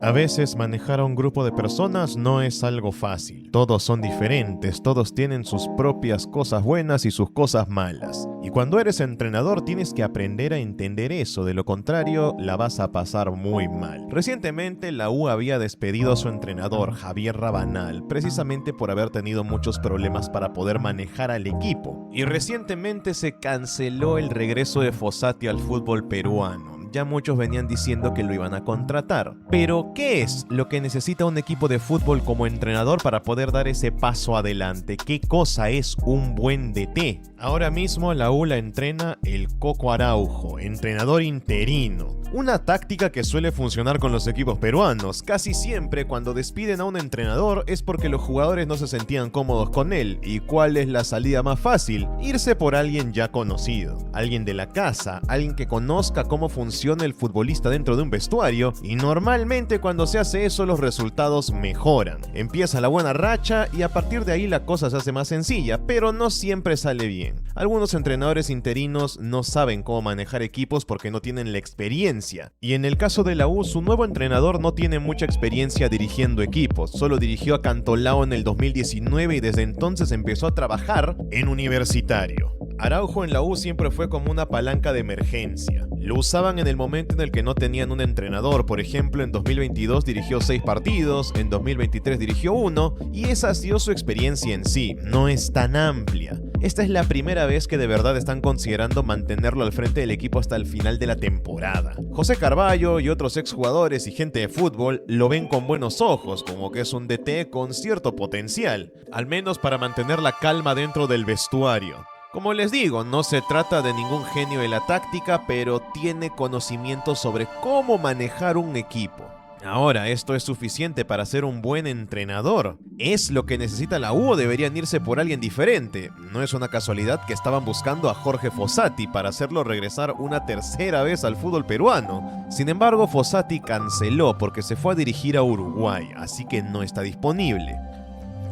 A veces manejar a un grupo de personas no es algo fácil. Todos son diferentes, todos tienen sus propias cosas buenas y sus cosas malas. Y cuando eres entrenador tienes que aprender a entender eso, de lo contrario la vas a pasar muy mal. Recientemente la U había despedido a su entrenador, Javier Rabanal, precisamente por haber tenido muchos problemas para poder manejar al equipo. Y recientemente se canceló el regreso de Fossati al fútbol peruano. Ya muchos venían diciendo que lo iban a contratar. Pero, ¿qué es lo que necesita un equipo de fútbol como entrenador para poder dar ese paso adelante? ¿Qué cosa es un buen DT? Ahora mismo la U la entrena el Coco Araujo, entrenador interino. Una táctica que suele funcionar con los equipos peruanos. Casi siempre cuando despiden a un entrenador es porque los jugadores no se sentían cómodos con él. ¿Y cuál es la salida más fácil? Irse por alguien ya conocido. Alguien de la casa, alguien que conozca cómo funciona el futbolista dentro de un vestuario, y normalmente cuando se hace eso los resultados mejoran. Empieza la buena racha y a partir de ahí la cosa se hace más sencilla, pero no siempre sale bien. Algunos entrenadores interinos no saben cómo manejar equipos porque no tienen la experiencia. Y en el caso de la U, su nuevo entrenador no tiene mucha experiencia dirigiendo equipos, solo dirigió a Cantolao en el 2019 y desde entonces empezó a trabajar en Universitario. Araujo en la U siempre fue como una palanca de emergencia. Lo usaban en el momento en el que no tenían un entrenador. Por ejemplo, en 2022 dirigió 6 partidos, en 2023 dirigió 1, y esa ha sido su experiencia en sí, no es tan amplia. Esta es la primera vez que de verdad están considerando mantenerlo al frente del equipo hasta el final de la temporada. José Carballo y otros exjugadores y gente de fútbol lo ven con buenos ojos, como que es un DT con cierto potencial, al menos para mantener la calma dentro del vestuario. Como les digo, no se trata de ningún genio de la táctica, pero tiene conocimiento sobre cómo manejar un equipo. Ahora, ¿esto es suficiente para ser un buen entrenador? ¿Es lo que necesita la U o deberían irse por alguien diferente? No es una casualidad que estaban buscando a Jorge Fossati para hacerlo regresar una tercera vez al fútbol peruano. Sin embargo, Fossati canceló porque se fue a dirigir a Uruguay, así que no está disponible.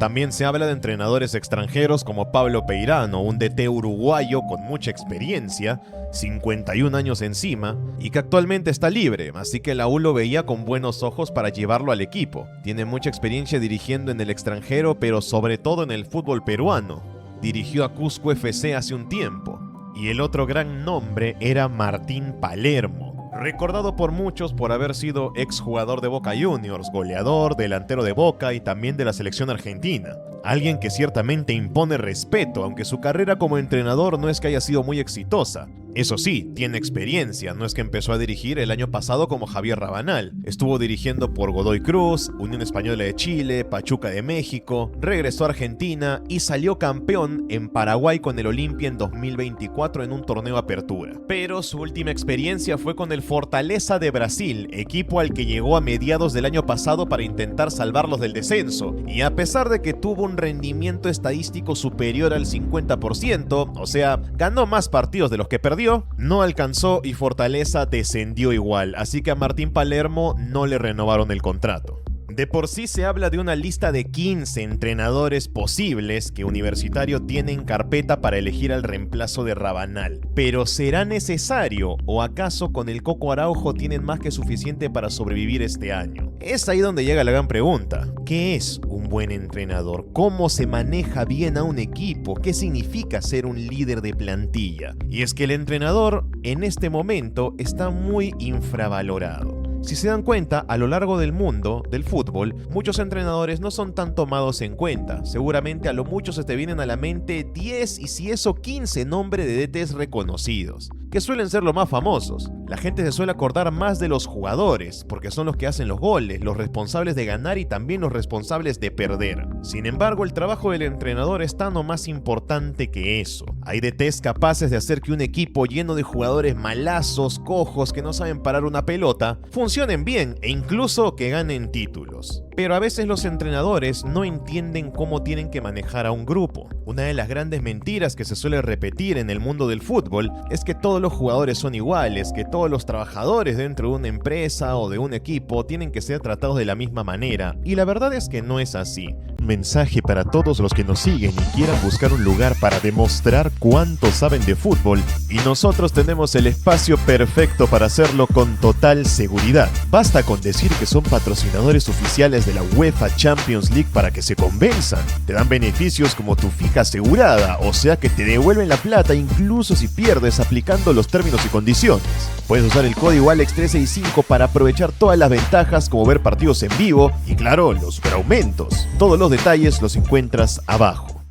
También se habla de entrenadores extranjeros como Pablo Peirano, un DT uruguayo con mucha experiencia, 51 años encima, y que actualmente está libre, así que la U lo veía con buenos ojos para llevarlo al equipo. Tiene mucha experiencia dirigiendo en el extranjero, pero sobre todo en el fútbol peruano. Dirigió a Cusco FC hace un tiempo. Y el otro gran nombre era Martín Palermo, recordado por muchos por haber sido exjugador de Boca Juniors, goleador, delantero de Boca y también de la selección argentina. Alguien que ciertamente impone respeto, aunque su carrera como entrenador no es que haya sido muy exitosa. Eso sí, tiene experiencia, no es que empezó a dirigir el año pasado como Javier Rabanal. Estuvo dirigiendo por Godoy Cruz, Unión Española de Chile, Pachuca de México, regresó a Argentina y salió campeón en Paraguay con el Olimpia en 2024 en un torneo apertura. Pero su última experiencia fue con el Fortaleza de Brasil, equipo al que llegó a mediados del año pasado para intentar salvarlos del descenso. Y a pesar de que tuvo un rendimiento estadístico superior al 50%, o sea, ganó más partidos de los que perdió, no alcanzó y Fortaleza descendió igual, así que a Martín Palermo no le renovaron el contrato. De por sí se habla de una lista de 15 entrenadores posibles que Universitario tiene en carpeta para elegir al reemplazo de Rabanal. ¿Pero será necesario o acaso con el Coco Araujo tienen más que suficiente para sobrevivir este año? Es ahí donde llega la gran pregunta. ¿Qué es un buen entrenador? ¿Cómo se maneja bien a un equipo? ¿Qué significa ser un líder de plantilla? Y es que el entrenador en este momento está muy infravalorado. Si se dan cuenta, a lo largo del mundo del fútbol, muchos entrenadores no son tan tomados en cuenta. Seguramente a lo mucho se te vienen a la mente 10 y si eso 15 nombres de DTs reconocidos, que suelen ser los más famosos. La gente se suele acordar más de los jugadores, porque son los que hacen los goles, los responsables de ganar y también los responsables de perder. Sin embargo, el trabajo del entrenador es tan o más importante que eso. Hay DTs capaces de hacer que un equipo lleno de jugadores malazos, cojos, que no saben parar una pelota, funcionen bien e incluso que ganen títulos. Pero a veces los entrenadores no entienden cómo tienen que manejar a un grupo. Una de las grandes mentiras que se suele repetir en el mundo del fútbol es que todos los jugadores son iguales, que todos los trabajadores dentro de una empresa o de un equipo tienen que ser tratados de la misma manera. Y la verdad es que no es así. Mensaje para todos los que nos siguen y quieran buscar un lugar para demostrar cuánto saben de fútbol, y nosotros tenemos el espacio perfecto para hacerlo con total seguridad. Basta con decir que son patrocinadores oficiales de la UEFA Champions League para que se convenzan. Te dan beneficios como tu fija asegurada, o sea que te devuelven la plata incluso si pierdes aplicando los términos y condiciones. Puedes usar el código ALEX365 para aprovechar todas las ventajas como ver partidos en vivo y claro, los superaumentos. Todos los detalles los encuentras abajo.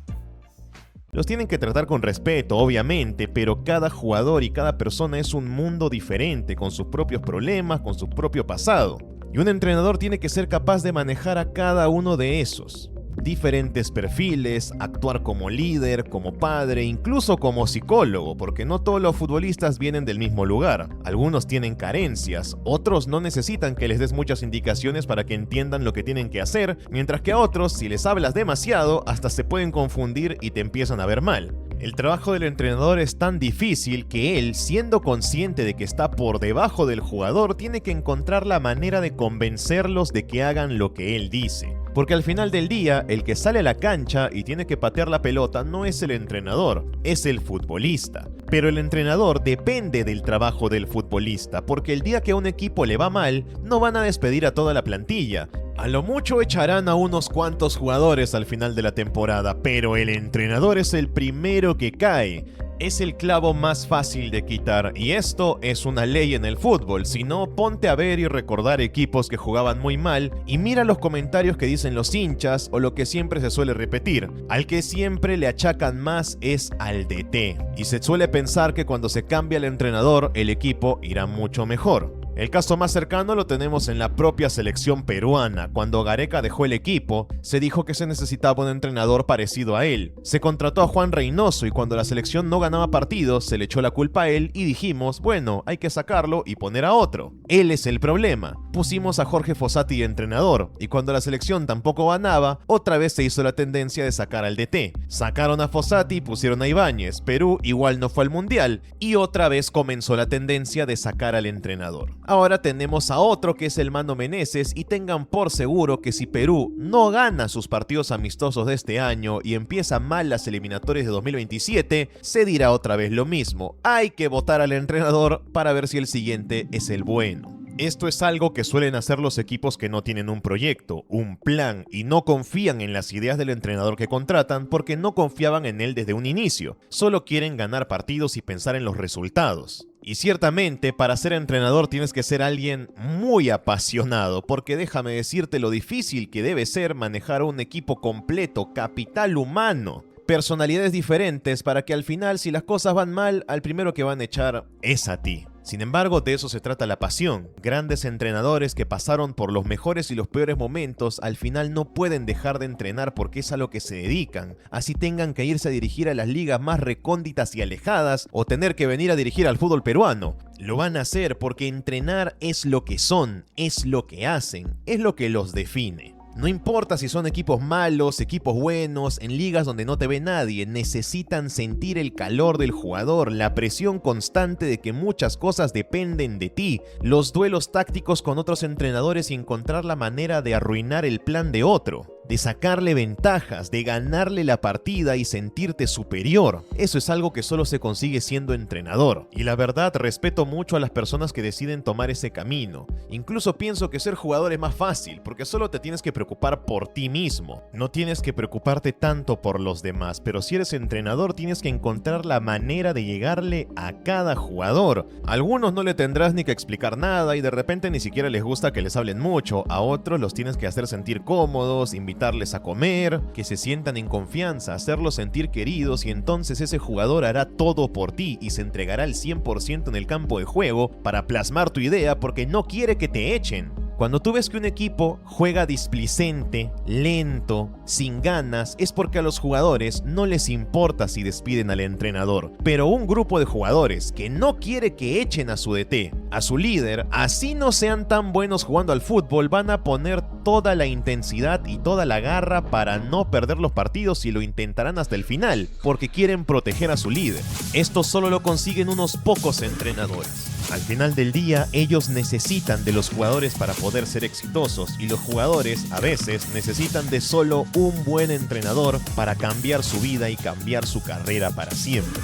Los tienen que tratar con respeto, obviamente, pero cada jugador y cada persona es un mundo diferente, con sus propios problemas, con su propio pasado. Y un entrenador tiene que ser capaz de manejar a cada uno de esos. Diferentes perfiles, actuar como líder, como padre, incluso como psicólogo, porque no todos los futbolistas vienen del mismo lugar. Algunos tienen carencias, otros no necesitan que les des muchas indicaciones para que entiendan lo que tienen que hacer, mientras que a otros, si les hablas demasiado, hasta se pueden confundir y te empiezan a ver mal. El trabajo del entrenador es tan difícil que él, siendo consciente de que está por debajo del jugador, tiene que encontrar la manera de convencerlos de que hagan lo que él dice. Porque al final del día, el que sale a la cancha y tiene que patear la pelota no es el entrenador, es el futbolista. Pero el entrenador depende del trabajo del futbolista, porque el día que a un equipo le va mal, no van a despedir a toda la plantilla. A lo mucho echarán a unos cuantos jugadores al final de la temporada, pero el entrenador es el primero que cae. Es el clavo más fácil de quitar, y esto es una ley en el fútbol. Si no, ponte a ver y recordar equipos que jugaban muy mal y mira los comentarios que dicen los hinchas o lo que siempre se suele repetir. Al que siempre le achacan más es al DT, y se suele pensar que cuando se cambia el entrenador, el equipo irá mucho mejor. El caso más cercano lo tenemos en la propia selección peruana. Cuando Gareca dejó el equipo, se dijo que se necesitaba un entrenador parecido a él. Se contrató a Juan Reynoso y cuando la selección no ganaba partidos, se le echó la culpa a él y dijimos, bueno, hay que sacarlo y poner a otro. Él es el problema. Pusimos a Jorge Fossati de entrenador y cuando la selección tampoco ganaba, otra vez se hizo la tendencia de sacar al DT. Sacaron a Fossati y pusieron a Ibáñez. Perú igual no fue al Mundial y otra vez comenzó la tendencia de sacar al entrenador. Ahora tenemos a otro que es el Mano Menezes y tengan por seguro que si Perú no gana sus partidos amistosos de este año y empieza mal las eliminatorias de 2027, se dirá otra vez lo mismo. Hay que votar al entrenador para ver si el siguiente es el bueno. Esto es algo que suelen hacer los equipos que no tienen un proyecto, un plan y no confían en las ideas del entrenador que contratan porque no confiaban en él desde un inicio. Solo quieren ganar partidos y pensar en los resultados. Y ciertamente, para ser entrenador tienes que ser alguien muy apasionado, porque déjame decirte lo difícil que debe ser manejar un equipo completo, capital humano, personalidades diferentes, para que al final, si las cosas van mal, al primero que van a echar es a ti. Sin embargo, de eso se trata la pasión. Grandes entrenadores que pasaron por los mejores y los peores momentos, al final no pueden dejar de entrenar porque es a lo que se dedican. Así tengan que irse a dirigir a las ligas más recónditas y alejadas o tener que venir a dirigir al fútbol peruano. Lo van a hacer porque entrenar es lo que son, es lo que hacen, es lo que los define. No importa si son equipos malos, equipos buenos, en ligas donde no te ve nadie, necesitan sentir el calor del jugador, la presión constante de que muchas cosas dependen de ti, los duelos tácticos con otros entrenadores y encontrar la manera de arruinar el plan de otro, de sacarle ventajas, de ganarle la partida y sentirte superior. Eso es algo que solo se consigue siendo entrenador. Y la verdad, respeto mucho a las personas que deciden tomar ese camino. Incluso pienso que ser jugador es más fácil, porque solo te tienes que preocupar por ti mismo. No tienes que preocuparte tanto por los demás, pero si eres entrenador tienes que encontrar la manera de llegarle a cada jugador. A algunos no le tendrás ni que explicar nada y de repente ni siquiera les gusta que les hablen mucho. A otros los tienes que hacer sentir cómodos, invitarles a comer, que se sientan en confianza, hacerlos sentir queridos y entonces ese jugador hará todo por ti y se entregará al 100% en el campo de juego para plasmar tu idea porque no quiere que te echen. Cuando tú ves que un equipo juega displicente, lento, sin ganas, es porque a los jugadores no les importa si despiden al entrenador. Pero un grupo de jugadores que no quiere que echen a su DT, a su líder, así no sean tan buenos jugando al fútbol, van a poner toda la intensidad y toda la garra para no perder los partidos y lo intentarán hasta el final, porque quieren proteger a su líder. Esto solo lo consiguen unos pocos entrenadores. Al final del día, ellos necesitan de los jugadores para poder ser exitosos y los jugadores a veces necesitan de solo un buen entrenador para cambiar su vida y cambiar su carrera para siempre.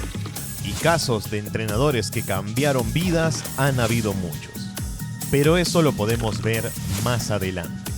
Y casos de entrenadores que cambiaron vidas han habido muchos. Pero eso lo podemos ver más adelante.